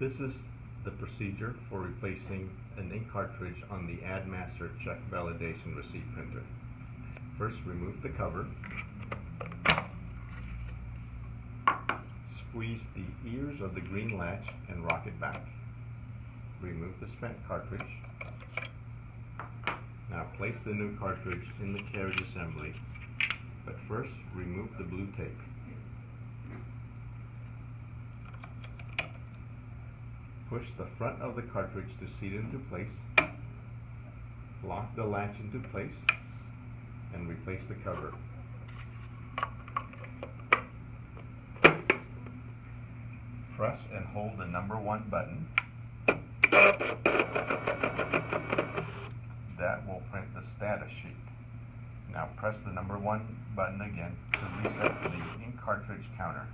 This is the procedure for replacing an ink cartridge on the Addmaster check validation receipt printer. First, remove the cover. Squeeze the ears of the green latch and rock it back. Remove the spent cartridge. Now place the new cartridge in the carriage assembly, but first remove the blue tape. Push the front of the cartridge to seat into place. Lock the latch into place and replace the cover. Press and hold the number 1 button. That will print the status sheet. Now press the number 1 button again to reset the ink cartridge counter.